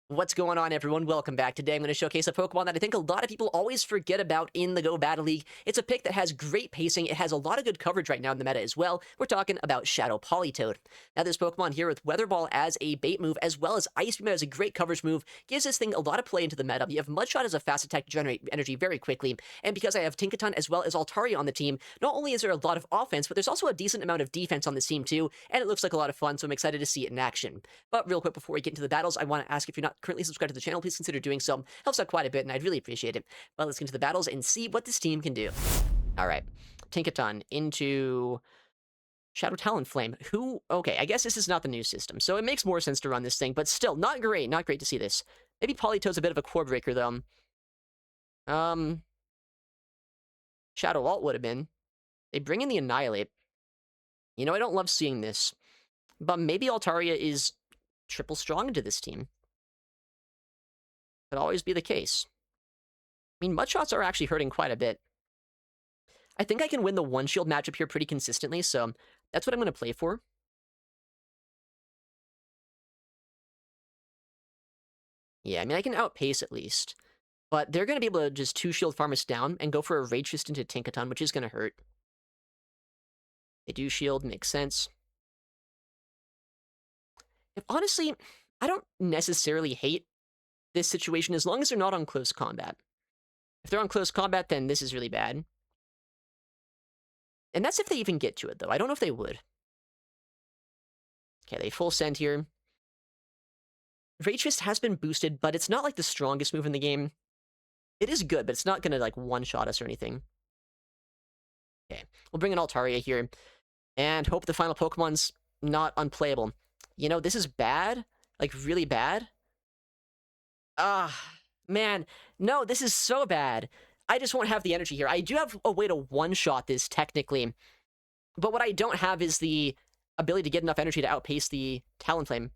What's going on, everyone? Welcome back. Today I'm going to showcase a Pokemon that I think a lot of people always forget about in the Go Battle League. It's a pick that has great pacing. It has a lot of good coverage right now in the meta as well. We're talking about Shadow Politoed. Now, this Pokemon here with Weather Ball as a bait move, as well as Ice Beam as a great coverage move, gives this thing a lot of play into the meta. You have Mudshot as a fast attack to generate energy very quickly, and because I have Tinkaton as well as Altaria on the team, not only is there a lot of offense, but there's also a decent amount of defense on this team too, and it looks like a lot of fun, so I'm excited to see it in action. But real quick, before we get into the battles, I want to ask if you're not currently subscribed to the channel, please consider doing so. Helps out quite a bit, and I'd really appreciate it. But let's get into the battles and see what this team can do. All right, Tinkaton into Shadow Talonflame, okay, I guess this is not the new system, so it makes more sense to run this thing, but still, not great to see this. Maybe Politoed's a bit of a core breaker, though. Shadow Alt would have been. They bring in the Annihilate. You know, I don't love seeing this, but maybe Altaria is triple strong into this team. Could always be the case. I mean, Mudshots are actually hurting quite a bit. I think I can win the one-shield matchup here pretty consistently, so that's what I'm going to play for. Yeah, I mean, I can outpace at least. But they're going to be able to just two-shield farm us down and go for a Rage Fist into Tinkaton, which is going to hurt. They do shield, makes sense. Honestly, I don't necessarily hate this situation as long as they're not on close combat. If they're on close combat, then this is really bad. And that's if they even get to it, though. I don't know if they would. Okay, they full send here. Rage Fist has been boosted, but it's not like the strongest move in the game. It is good, but it's not gonna like one-shot us or anything. Okay, we'll bring in Altaria here, and hope the final Pokemon's not unplayable. You know, this is bad, like really bad. Man, no, this is so bad. I just won't have the energy here. I do have a way to one-shot this, technically, but what I don't have is the ability to get enough energy to outpace the Talonflame.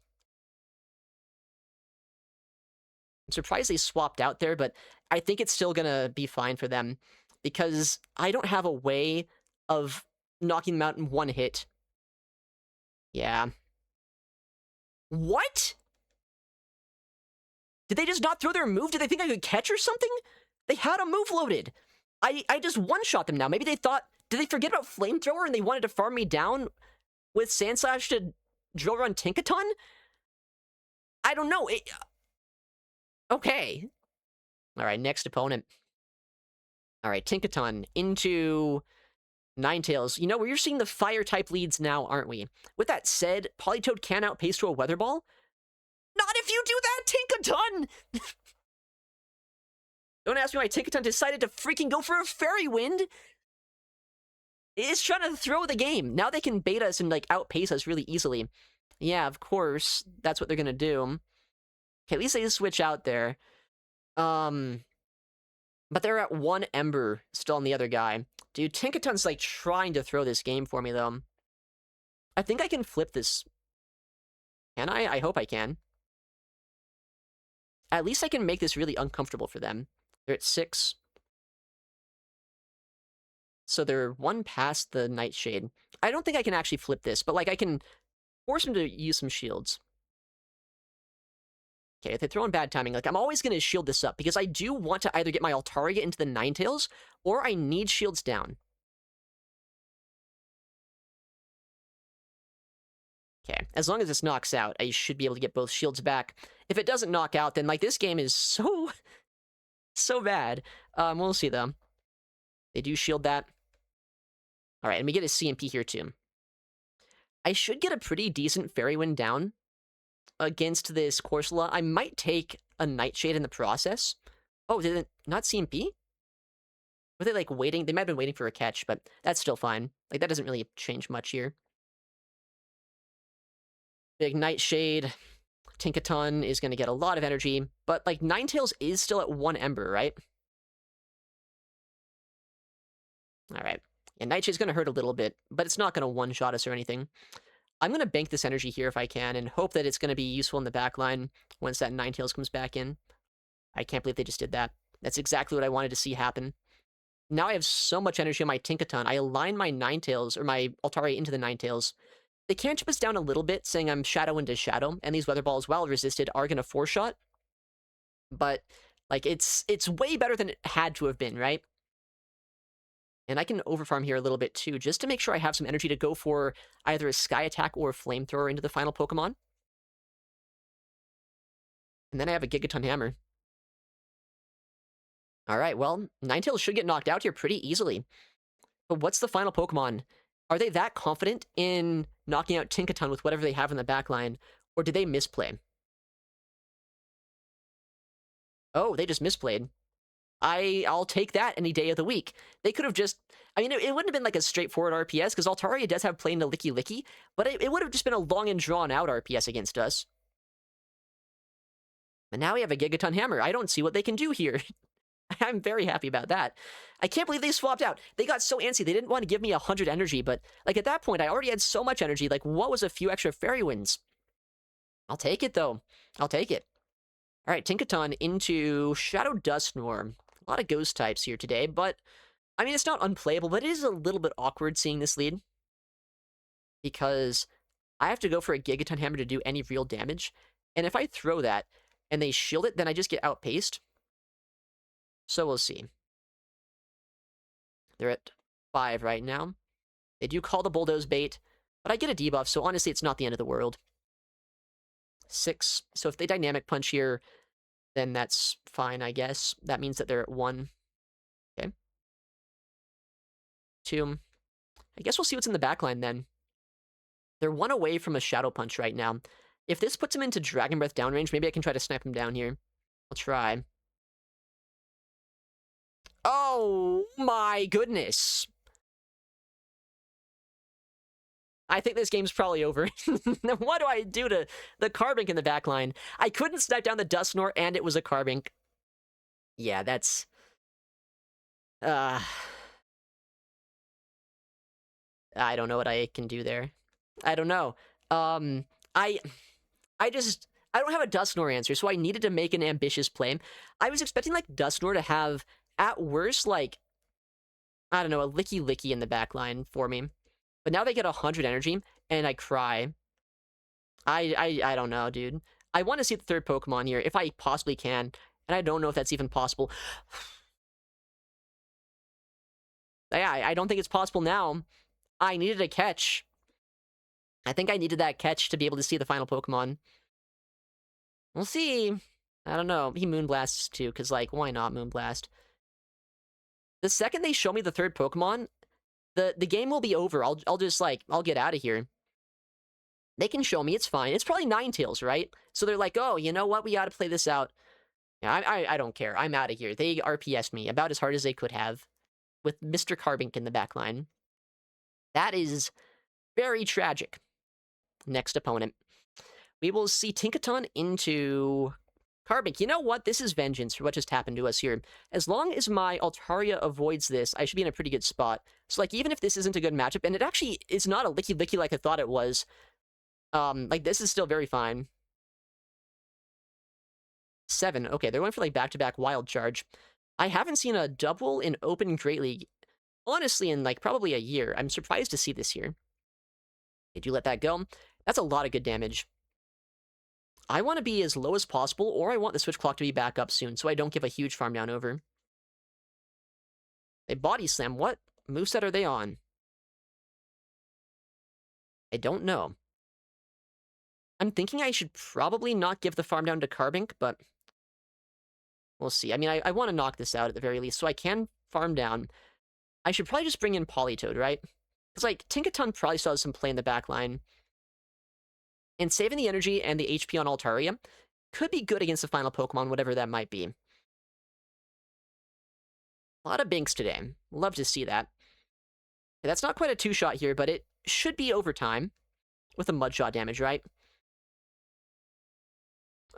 I'm surprised they swapped out there, but I think it's still gonna be fine for them, because I don't have a way of knocking them out in one hit. Yeah. What? Did they just not throw their move? Did they think I could catch or something? They had a move loaded. I just one-shot them now. Maybe they thought, did they forget about Flamethrower and they wanted to farm me down with Sandslash to drill run Tinkaton? I don't know. Okay. All right, next opponent. All right, Tinkaton into Ninetales. You know, we're seeing the Fire-type leads now, aren't we? With that said, Politoed can outpace to a Weather Ball. Not if you do that, Tinkaton! Don't ask me why Tinkaton decided to freaking go for a Fairy Wind. It's trying to throw the game. Now they can bait us and, like, outpace us really easily. Yeah, of course. That's what they're gonna do. Okay, at least they just switch out there. But they're at 1 Ember still on the other guy. Dude, Tinkaton's, like, trying to throw this game for me, though. I think I can flip this. Can I? I hope I can. At least I can make this really uncomfortable for them. They're at 6. So they're 1 past the Nightshade. I don't think I can actually flip this, but, like, I can force them to use some shields. Okay, if they throw in bad timing, like, I'm always going to shield this up, because I do want to either get my Altaria into the Ninetales, or I need shields down. Okay, as long as this knocks out, I should be able to get both shields back. If it doesn't knock out, then, like, this game is so bad. We'll see, though. They do shield that. All right, and we get a CMP here, too. I should get a pretty decent Fairy Wind down against this Corsola. I might take a Nightshade in the process. Oh, did it not CMP? Were they, like, waiting? They might have been waiting for a catch, but that's still fine. Like, that doesn't really change much here. Big Nightshade. Tinkaton is going to get a lot of energy, but, like, Ninetales is still at 1 Ember, right? All right. And Nightshade's going to hurt a little bit, but it's not going to one-shot us or anything. I'm going to bank this energy here if I can, and hope that it's going to be useful in the back line once that Ninetales comes back in. I can't believe they just did that. That's exactly what I wanted to see happen. Now I have so much energy on my Tinkaton. I align my Ninetales, or my Altaria into the Ninetales. They can chip us down a little bit, saying I'm Shadow into Shadow, and these Weather Balls, while resisted, are going to 4-shot. but like it's way better than it had to have been, right? And I can overfarm here a little bit too, just to make sure I have some energy to go for either a Sky Attack or a Flamethrower into the final Pokemon. And then I have a Gigaton Hammer. Alright, well, Ninetales should get knocked out here pretty easily. But what's the final Pokemon? Are they that confident in knocking out Tinkaton with whatever they have in the backline? Or did they misplay? Oh, they just misplayed. I'll take that any day of the week. They could have just... I mean, it wouldn't have been like a straightforward RPS, because Altaria does have Play into Licky Licky, but it would have just been a long and drawn-out RPS against us. But now we have a Gigaton Hammer. I don't see what they can do here. I'm very happy about that. I can't believe they swapped out. They got so antsy. They didn't want to give me 100 energy, but like at that point, I already had so much energy. Like, what was a few extra Fairy Winds? I'll take it, though. I'll take it. All right, Tinkaton into Shadow Dusknoir. A lot of ghost types here today, but I mean, it's not unplayable, but it is a little bit awkward seeing this lead because I have to go for a Gigaton Hammer to do any real damage, and if I throw that and they shield it, then I just get outpaced. So we'll see. They're at 5 right now. They do call the Bulldoze bait, but I get a debuff, so honestly, it's not the end of the world. 6. So if they Dynamic Punch here, then that's fine, I guess. That means that they're at 1. Okay. 2. I guess we'll see what's in the backline then. They're 1 away from a Shadow Punch right now. If this puts him into Dragon Breath downrange, maybe I can try to snipe him down here. I'll try. Oh my goodness. I think this game's probably over. What do I do to the Carbink in the backline? I couldn't snipe down the Dusknoir, and it was a Carbink. Yeah, that's... I don't know what I can do there. I don't know. I don't have a Dusknoir answer, so I needed to make an ambitious play. I was expecting, like, Dusknoir to have, at worst, like, I don't know, a Licky Licky in the backline for me. But now they get 100 energy, and I cry. I don't know, dude. I want to see the third Pokemon here, if I possibly can, and I don't know if that's even possible. Yeah, I don't think it's possible now. I needed a catch. I think I needed that catch to be able to see the final Pokemon. We'll see. I don't know. He Moonblasts too, because, like, why not Moonblast? The second they show me the third Pokemon, the game will be over. I'll just, like, I'll get out of here. They can show me, it's fine. It's probably Ninetales, right? So they're like, oh, you know what? We gotta play this out. Yeah, I don't care. I'm out of here. They RPS'd me about as hard as they could have with Mr. Carbink in the backline. That is very tragic. Next opponent. We will see Tinkaton into Carbink. You know what? This is vengeance for what just happened to us here. As long as my Altaria avoids this, I should be in a pretty good spot. So, like, even if this isn't a good matchup, and it actually is not a Licky Licky like I thought it was, like, this is still very fine. 7. Okay, they're going for, like, back-to-back Wild Charge. I haven't seen a double in Open Great League, honestly, in, like, probably a year. I'm surprised to see this here. Did you let that go? That's a lot of good damage. I want to be as low as possible, or I want the switch clock to be back up soon, so I don't give a huge farm down over. They Body Slam. What moveset are they on? I don't know. I'm thinking I should probably not give the farm down to Carbink, but we'll see. I mean, I want to knock this out at the very least, so I can farm down. I should probably just bring in Politoed, right? Because, like, Tinkaton probably still has some play in the back line. And saving the energy and the HP on Altaria could be good against the final Pokemon, whatever that might be. A lot of Binks today. Love to see that. Okay, that's not quite a two-shot here, but it should be overtime with a Mudshot damage, right?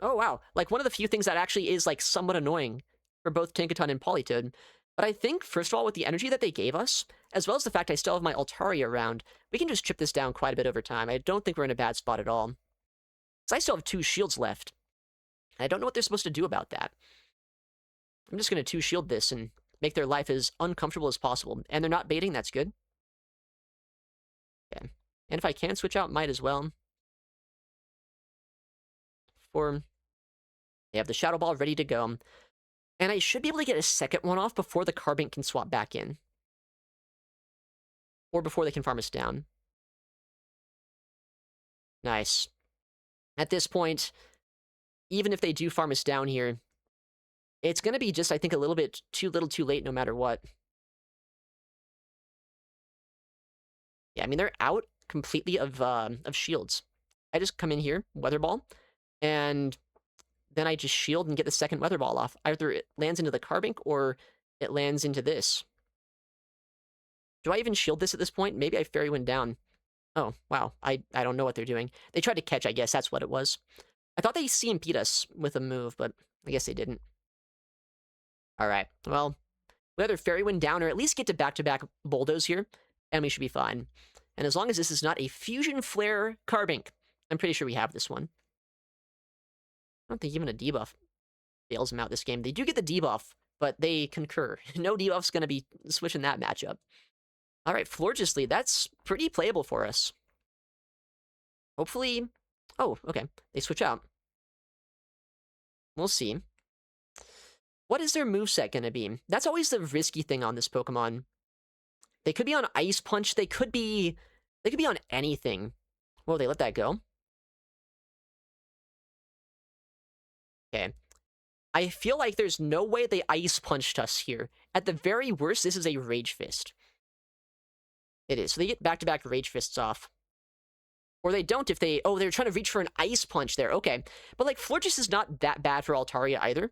Oh, wow. Like, one of the few things that actually is, like, somewhat annoying for both Tinkaton and Politoed. But I think, first of all, with the energy that they gave us, as well as the fact I still have my Altaria around, we can just chip this down quite a bit over time. I don't think we're in a bad spot at all. Because I still have 2 shields left. I don't know what they're supposed to do about that. I'm just going to 2-shield this and make their life as uncomfortable as possible. And they're not baiting, that's good. Okay. And if I can switch out, might as well. For... They have the Shadow Ball ready to go. And I should be able to get a second one off before the Carbink can swap back in. Or before they can farm us down. Nice. At this point, even if they do farm us down here, it's going to be just, I think, a little bit too little too late no matter what. Yeah, I mean, they're out completely of shields. I just come in here, Weather Ball, and then I just shield and get the second Weather Ball off. Either it lands into the Carbink or it lands into this. Do I even shield this at this point? Maybe I Fairy Wind down. Oh, wow. I don't know what they're doing. They tried to catch, I guess. That's what it was. I thought they CMP'd us with a move, but I guess they didn't. All right. Well, we either Fairy Wind down or at least get to back-to-back Bulldoze here, and we should be fine. And as long as this is not a Fusion Flare Carbink, I'm pretty sure we have this one. I don't think even a debuff bails them out this game. They do get the debuff, but they concur. No debuff's going to be switching that matchup. All right, Florges, that's pretty playable for us. Hopefully... Oh, okay. They switch out. We'll see. What is their moveset going to be? That's always the risky thing on this Pokemon. They could be on Ice Punch. They could be on anything. Whoa, they let that go? Okay. I feel like there's no way they Ice Punched us here. At the very worst, this is a Rage Fist. It is. So they get back-to-back Rage Fists off. Or they don't if they... Oh, they're trying to reach for an Ice Punch there. Okay. But, like, Florges is not that bad for Altaria either.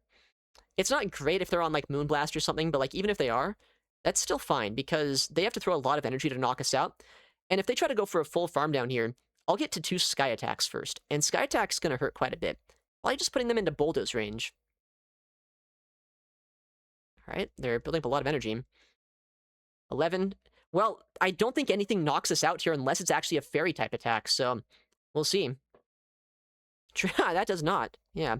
It's not great if they're on, like, Moonblast or something, but, like, even if they are, that's still fine, because they have to throw a lot of energy to knock us out. And if they try to go for a full farm down here, I'll get to 2 Sky Attacks first. And Sky Attack's going to hurt quite a bit. While just putting them into Bulldoze range. Alright, they're building up a lot of energy. 11... Well, I don't think anything knocks us out here unless it's actually a Fairy-type attack, so we'll see. That does not, yeah.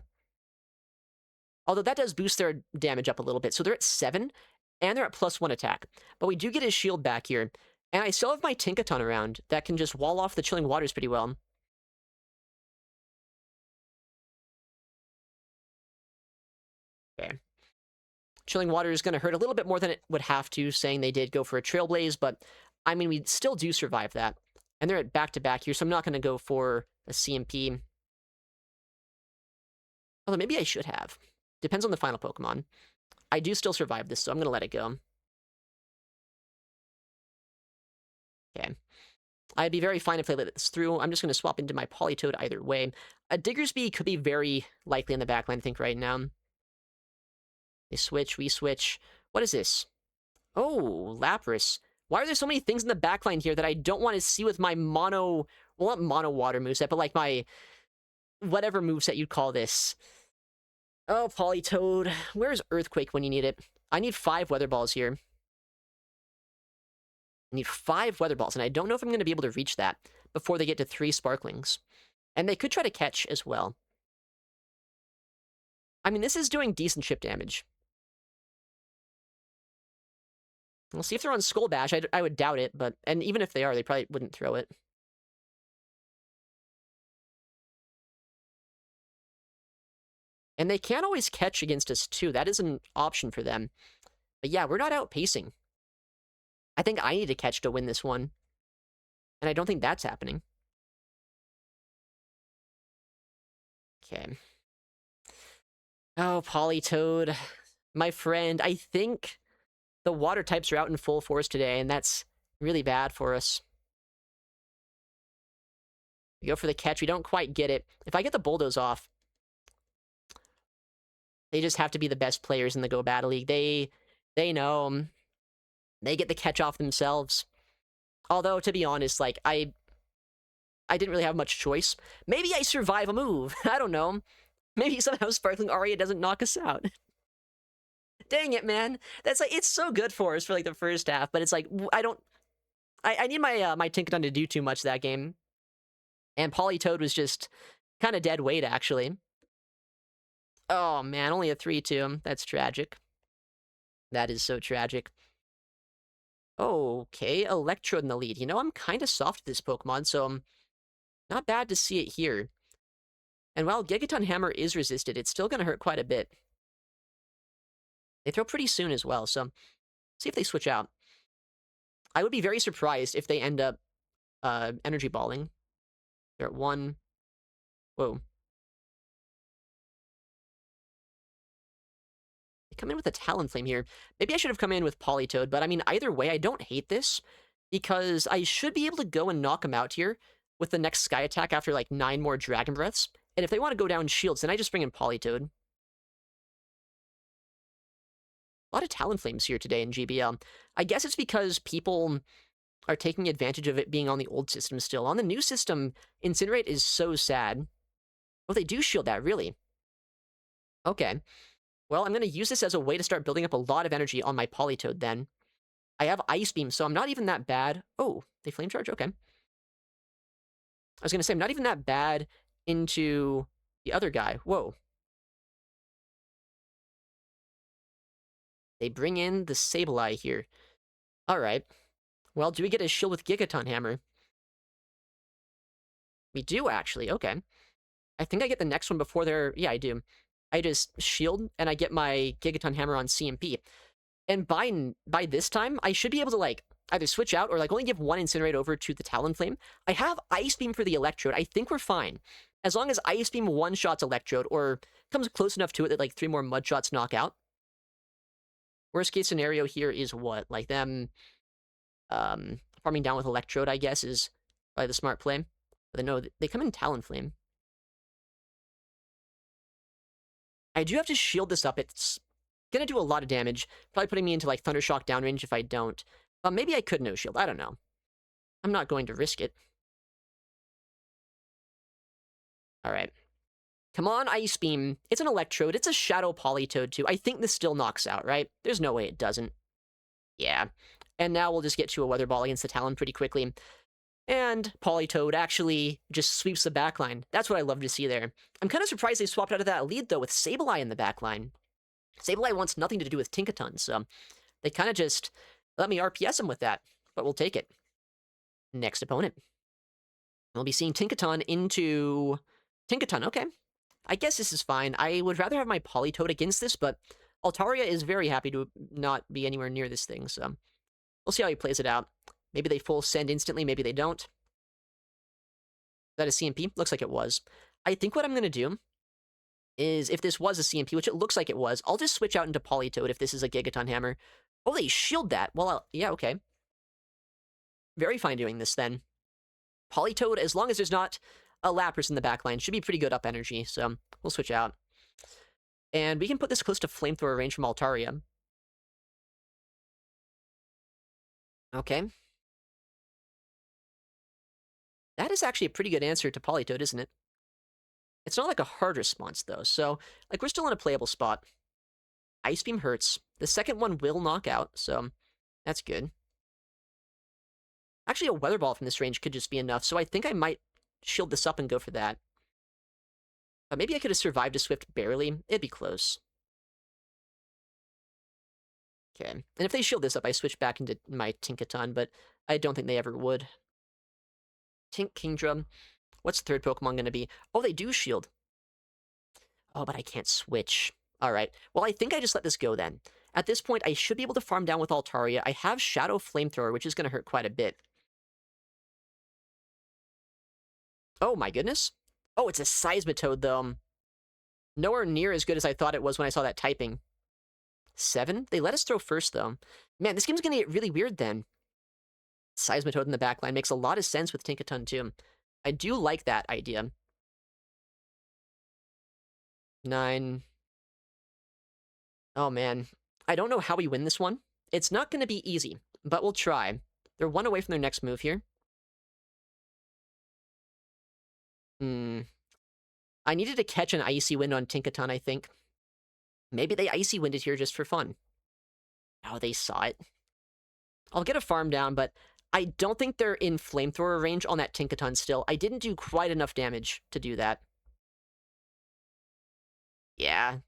Although that does boost their damage up a little bit, so they're at 7, and they're at +1 attack. But we do get his shield back here, and I still have my Tinkaton around that can just wall off the Chilling Waters pretty well. Okay. Chilling Water is going to hurt a little bit more than it would have to, saying they did go for a Trailblaze, but, I mean, we still do survive that. And they're at back-to-back here, so I'm not going to go for a CMP. Although maybe I should have. Depends on the final Pokemon. I do still survive this, so I'm going to let it go. Okay. I'd be very fine if they let this through. I'm just going to swap into my Politoed either way. A Diggersby could be very likely in the backline, I think, right now. They switch, we switch. What is this? Oh, Lapras. Why are there so many things in the backline here that I don't want to see with my mono... Well, not mono water moveset, but like my... whatever moveset you'd call this. Oh, Politoed. Where's Earthquake when you need it? I need 5 Weather Balls here. I need 5 Weather Balls, and I don't know if I'm going to be able to reach that before they get to 3 Sparklings. And they could try to catch as well. I mean, this is doing decent chip damage. We'll see if they're on Skull Bash. I would doubt it, but... And even if they are, they probably wouldn't throw it. And they can always catch against us, too. That is an option for them. But yeah, we're not outpacing. I think I need to catch to win this one. And I don't think that's happening. Okay. Oh, Politoed. My friend, I think the water types are out in full force today, and that's really bad for us. We go for the catch. We don't quite get it. If I get the Bulldoze off, they just have to be the best players in the Go Battle League. They know. They get the catch off themselves. Although, to be honest, like, I didn't really have much choice. Maybe I survive a move. I don't know. Maybe somehow Sparkling Aria doesn't knock us out. Dang it, man. That's like, it's so good for us for like the first half, but it's like, I need my my Tinkaton to do too much that game. And Politoed was just kind of dead weight, actually. Oh, man, only a 3-2. That's tragic. That is so tragic. Okay, Electrode in the lead. You know, I'm kind of soft to this Pokemon, so not bad to see it here. And while Gigaton Hammer is resisted, it's still going to hurt quite a bit. They throw pretty soon as well, so see if they switch out. I would be very surprised if they end up energy balling. They're at 1. Whoa. They come in with a Talonflame here. Maybe I should have come in with Politoed, but I mean, either way, I don't hate this, because I should be able to go and knock them out here with the next Sky Attack after, like, 9 more Dragon Breaths. And if they want to go down shields, then I just bring in Politoed. A lot of Talonflames here today in GBL. I guess it's because people are taking advantage of it being on the old system still. On the new system, Incinerate is so sad. Oh, they do shield that, really? Okay. Well, I'm going to use this as a way to start building up a lot of energy on my Politoed then. I have Ice Beam, so I'm not even that bad. Oh, they Flame Charge? Okay. I was going to say, I'm not even that bad into the other guy. Whoa. They bring in the Sableye here. Alright. Well, do we get a shield with Gigaton Hammer? We do, actually. Okay. I think I get the next one before they're... Yeah, I do. I just shield, and I get my Gigaton Hammer on CMP. And by this time, I should be able to, like, either switch out or, like, only give one Incinerate over to the Talonflame. I have Ice Beam for the Electrode. I think we're fine. As long as Ice Beam one-shots Electrode, or comes close enough to it that, like, 3 more Mud Shots knock out. Worst case scenario here is what? Like, them farming down with Electrode, I guess, is probably the smart play. But no, they come in Talonflame. I do have to shield this up. It's gonna do a lot of damage. Probably putting me into, like, Thundershock downrange if I don't. Maybe I could no-shield. I don't know. I'm not going to risk it. Alright. Come on, Ice Beam. It's an Electrode. It's a Shadow Politoed, too. I think this still knocks out, right? There's no way it doesn't. Yeah. And now we'll just get to a Weather Ball against the Talon pretty quickly. And Politoed actually just sweeps the backline. That's what I love to see there. I'm kind of surprised they swapped out of that lead, though, with Sableye in the backline. Sableye wants nothing to do with Tinkaton, so they kind of just let me RPS him with that. But we'll take it. Next opponent. We'll be seeing Tinkaton into... Tinkaton, okay. I guess this is fine. I would rather have my Politoed against this, but Altaria is very happy to not be anywhere near this thing, so we'll see how he plays it out. Maybe they full send instantly, maybe they don't. Is that a CMP? Looks like it was. I think what I'm going to do is, if this was a CMP, which it looks like it was, I'll just switch out into Politoed if this is a Gigaton Hammer. Oh, they shield that. Well, yeah, okay. Very fine doing this, then. Politoed, as long as there's not a Lapras in the backline, should be pretty good up energy, so we'll switch out. And we can put this close to Flamethrower range from Altaria. Okay. That is actually a pretty good answer to Politoed, isn't it? It's not like a hard response, though, so, like, we're still in a playable spot. Ice Beam hurts. The second one will knock out, so that's good. Actually, a Weather Ball from this range could just be enough, so I think I might shield this up and go for that. But maybe I could have survived a Swift barely. It'd be close. Okay, and if they shield this up, I switch back into my Tinkaton, but I don't think they ever would. Tink Kingdra. What's the third Pokemon going to be? Oh, they do shield. Oh, but I can't switch. Alright, well, I think I just let this go then. At this point, I should be able to farm down with Altaria. I have Shadow Flamethrower, which is going to hurt quite a bit. Oh, my goodness. Oh, it's a Seismitoad, though. Nowhere near as good as I thought it was when I saw that typing. 7? They let us throw first, though. Man, this game's going to get really weird, then. Seismitoad in the backline makes a lot of sense with Tinkaton, too. I do like that idea. 9. Oh, man. I don't know how we win this one. It's not going to be easy, but we'll try. They're 1 away from their next move here. I needed to catch an Icy Wind on Tinkaton, I think. Maybe they Icy Winded here just for fun. Oh, they saw it. I'll get a farm down, but I don't think they're in Flamethrower range on that Tinkaton still. I didn't do quite enough damage to do that. Yeah,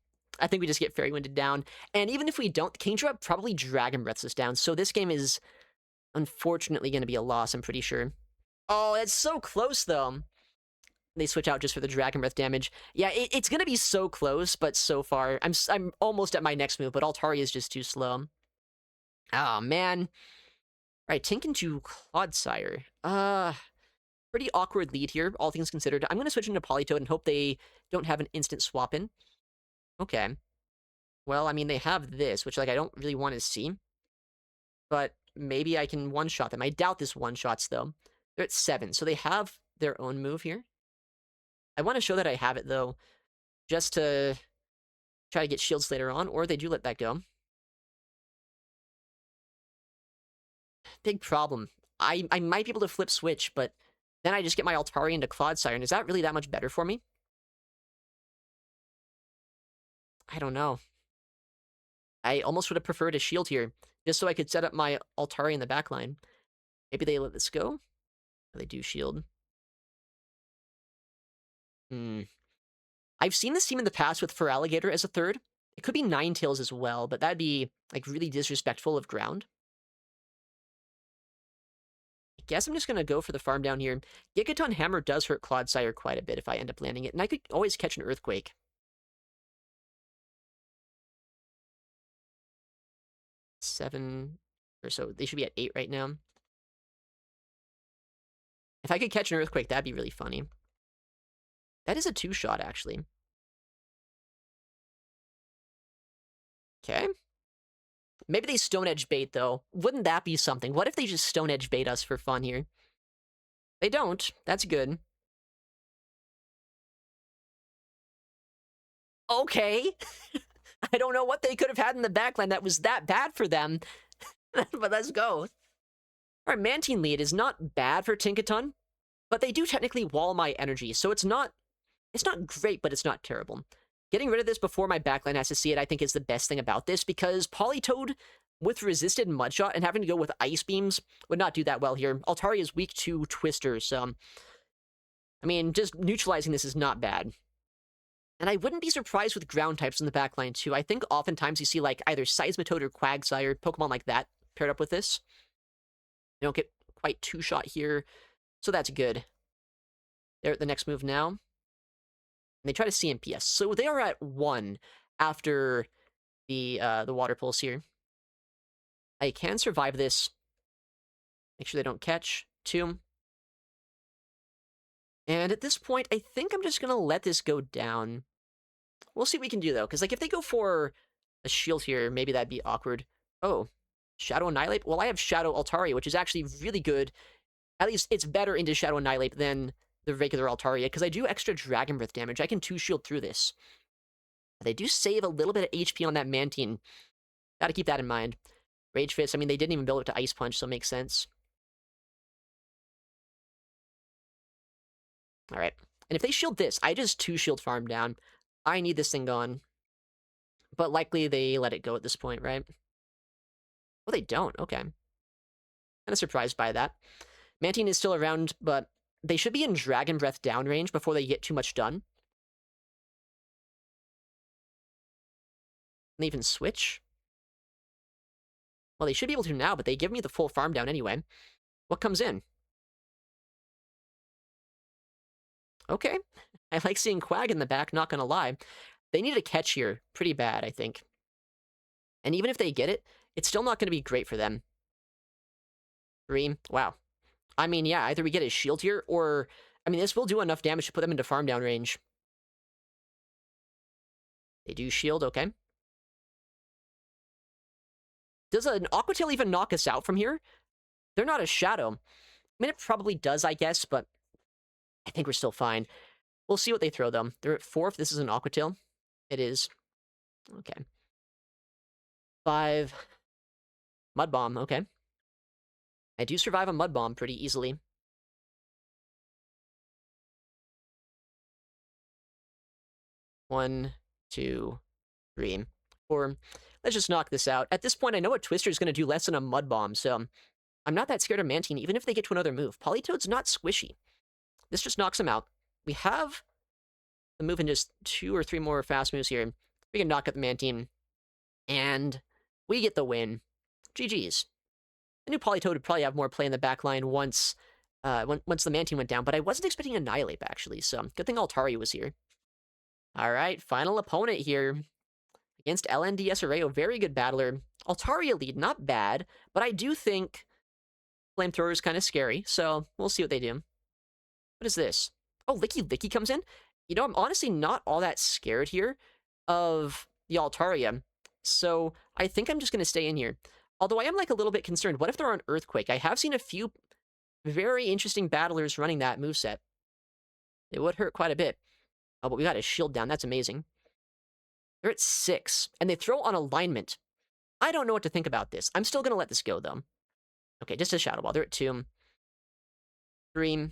I think we just get Fairy Winded down. And even if we don't, Kingdra probably Dragon Breaths us down, so this game is unfortunately going to be a loss, I'm pretty sure. Oh, it's so close, though. They switch out just for the Dragon Breath damage. Yeah, it's gonna be so close, but so far, I'm almost at my next move, but Altari is just too slow. Oh, man. All right, Tink into Clodsire. Pretty awkward lead here, all things considered. I'm gonna switch into Politoed and hope they don't have an instant swap in. Okay. Well, I mean, they have this, which, like, I don't really want to see. But maybe I can one-shot them. I doubt this one-shots, though. They're at 7, so they have their own move here. I want to show that I have it, though, just to try to get shields later on, or they do let that go. Big problem. I might be able to flip switch, but then I just get my Altari into Clodsire, and is that really that much better for me? I don't know. I almost would have preferred a shield here, just so I could set up my Altari in the backline. Maybe they let this go? Or they do shield. I've seen this team in the past with Feraligatr as a third. It could be Ninetales as well, but that'd be, like, really disrespectful of ground. I guess I'm just gonna go for the farm down here. Gigaton Hammer does hurt Clodsire quite a bit if I end up landing it, and I could always catch an Earthquake. 7 or so. They should be at 8 right now. If I could catch an Earthquake, that'd be really funny. That is a 2-shot, actually. Okay. Maybe they Stone Edge bait, though. Wouldn't that be something? What if they just Stone Edge bait us for fun here? They don't. That's good. Okay. I don't know what they could have had in the backline that was that bad for them. But let's go. Alright, Mantine lead is not bad for Tinkaton, but they do technically wall my energy, so it's not great, but it's not terrible. Getting rid of this before my backline has to see it, I think, is the best thing about this, because Politoed with resisted Mudshot and having to go with Ice Beams would not do that well here. Altari is weak to Twisters, so I mean, just neutralizing this is not bad. And I wouldn't be surprised with ground types in the backline, too. I think oftentimes you see, like, either Seismitoad or Quagsire, Pokemon like that, paired up with this. They don't get quite 2-shot here, so that's good. They're at the next move now. And they try to CMPS. So they are at 1 after the Water Pulse here. I can survive this. Make sure they don't catch. 2. And at this point, I think I'm just going to let this go down. We'll see what we can do, though. Because, like, if they go for a shield here, maybe that'd be awkward. Oh, Shadow Annihilate? Well, I have Shadow Altaria, which is actually really good. At least it's better into Shadow Annihilate than the regular Altaria, because I do extra Dragon Breath damage. I can 2-shield through this. They do save a little bit of HP on that Mantine. Gotta keep that in mind. Rage Fist, I mean, they didn't even build it to Ice Punch, so it makes sense. Alright. And if they shield this, I just 2-shield farm down. I need this thing gone. But likely they let it go at this point, right? Well, they don't. Okay. Kind of surprised by that. Mantine is still around, but they should be in Dragon Breath downrange before they get too much done. And they even switch. Well, they should be able to now, but they give me the full farm down anyway. What comes in? Okay. I like seeing Quag in the back, not gonna lie. They need a catch here pretty bad, I think. And even if they get it, it's still not going to be great for them. 3. Wow. I mean, yeah, either we get a shield here, or... I mean, this will do enough damage to put them into farm down range. They do shield, okay. Does an Aqua Tail even knock us out from here? They're not a Shadow. I mean, it probably does, I guess, but I think we're still fine. We'll see what they throw, though. They're at 4 if this is an Aqua Tail. It is. Okay. 5. Mud Bomb, okay. I do survive a Mud Bomb pretty easily. One, 2, 3, 4. Let's just knock this out. At this point, I know a Twister is going to do less than a Mud Bomb, so I'm not that scared of Mantine, even if they get to another move. Politoed's not squishy. This just knocks him out. We have the move in just 2 or 3 more fast moves here. We can knock out the Mantine, and we get the win. GG's. I knew Politoed would probably have more play in the backline once once the Mantine went down, but I wasn't expecting Annihilate, actually, so good thing Altaria was here. All right, final opponent here against LNDS Arreo. Very good battler. Altaria lead, not bad, but I do think Flamethrower is kind of scary, so we'll see what they do. What is this? Oh, Licky comes in? You know, I'm honestly not all that scared here of the Altaria, so I think I'm just going to stay in here. Although I am, like, a little bit concerned. What if they're on Earthquake? I have seen a few very interesting battlers running that moveset. It would hurt quite a bit. Oh, but we got a shield down. That's amazing. They're at 6, and they throw on alignment. I don't know what to think about this. I'm still going to let this go, though. Okay, just a Shadow Ball. They're at 2, 3,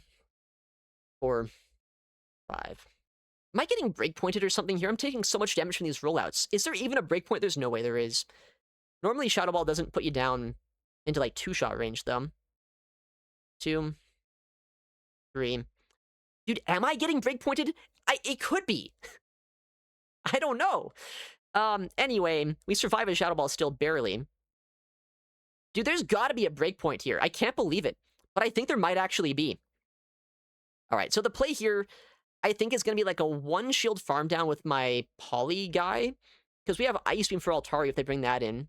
4, 5. Am I getting breakpointed or something here? I'm taking so much damage from these rollouts. Is there even a breakpoint? There's no way there is. Normally, Shadow Ball doesn't put you down into, like, 2-shot range, though. 2, 3. Dude, am I getting breakpointed? It could be. I don't know. Anyway, we survive a Shadow Ball still barely. Dude, there's gotta be a breakpoint here. I can't believe it. But I think there might actually be. Alright, so the play here, I think, is gonna be like a 1-shield farm down with my Poly guy. Because we have Ice Beam for Altaria if they bring that in.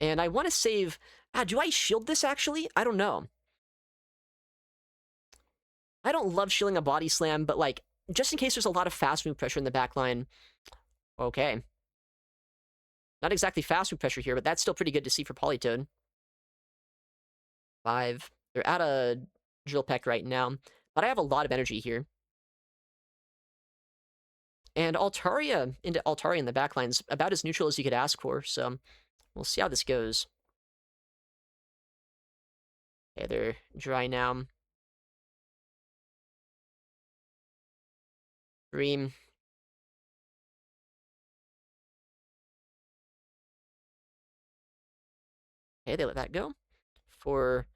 And I want to save... do I shield this, actually? I don't know. I don't love shielding a Body Slam, but, like, just in case there's a lot of fast move pressure in the back line. Okay. Not exactly fast move pressure here, but that's still pretty good to see for Politoed. 5. They're at a Drill Peck right now, but I have a lot of energy here. And Altaria into Altaria in the back line's about as neutral as you could ask for, so we'll see how this goes. Okay, they're dry now. Dream. Okay, they let that go. For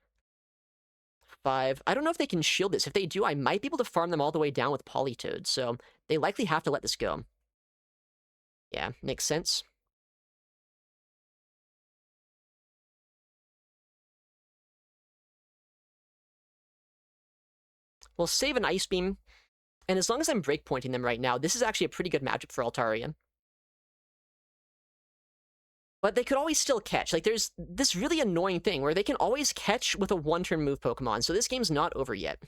5. I don't know if they can shield this. If they do, I might be able to farm them all the way down with Politoed, so they likely have to let this go. Yeah, makes sense. We'll save an Ice Beam, and as long as I'm breakpointing them right now, this is actually a pretty good matchup for Altaria. But they could always still catch. Like, there's this really annoying thing where they can always catch with a 1-turn move Pokemon, so this game's not over yet.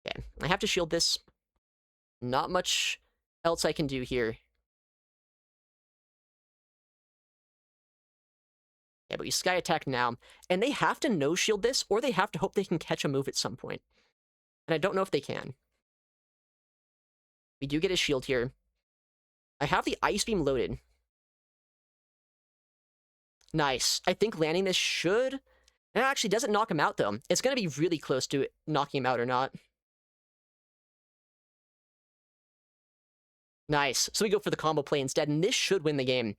Okay, I have to shield this. Not much else I can do here. Yeah, but we Sky Attack now, and they have to no-shield this, or they have to hope they can catch a move at some point. And I don't know if they can. We do get a shield here. I have the Ice Beam loaded. Nice. I think landing this should... It actually doesn't knock him out, though. It's going to be really close to knocking him out or not. Nice. So we go for the combo play instead, and this should win the game.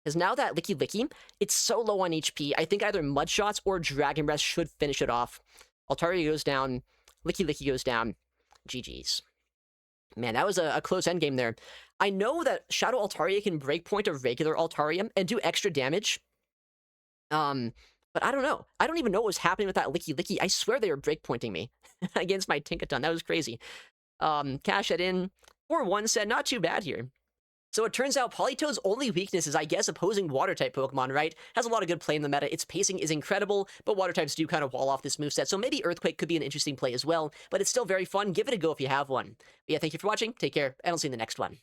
Because now that Licky, it's so low on HP, I think either Mud Shots or Dragon Breath should finish it off. Altaria goes down, Licky goes down. GG's. Man, that was a close endgame there. I know that Shadow Altaria can breakpoint a regular Altaria and do extra damage. But I don't know. I don't even know what was happening with that Licky. I swear they were breakpointing me against my Tinkaton. That was crazy. Cash it in. 4-1 said, not too bad here. So it turns out Politoed's only weakness is, I guess, opposing Water-type Pokemon, right? Has a lot of good play in the meta. Its pacing is incredible, but Water-types do kind of wall off this moveset, so maybe Earthquake could be an interesting play as well, but it's still very fun. Give it a go if you have one. But yeah, thank you for watching. Take care, and I'll see you in the next one.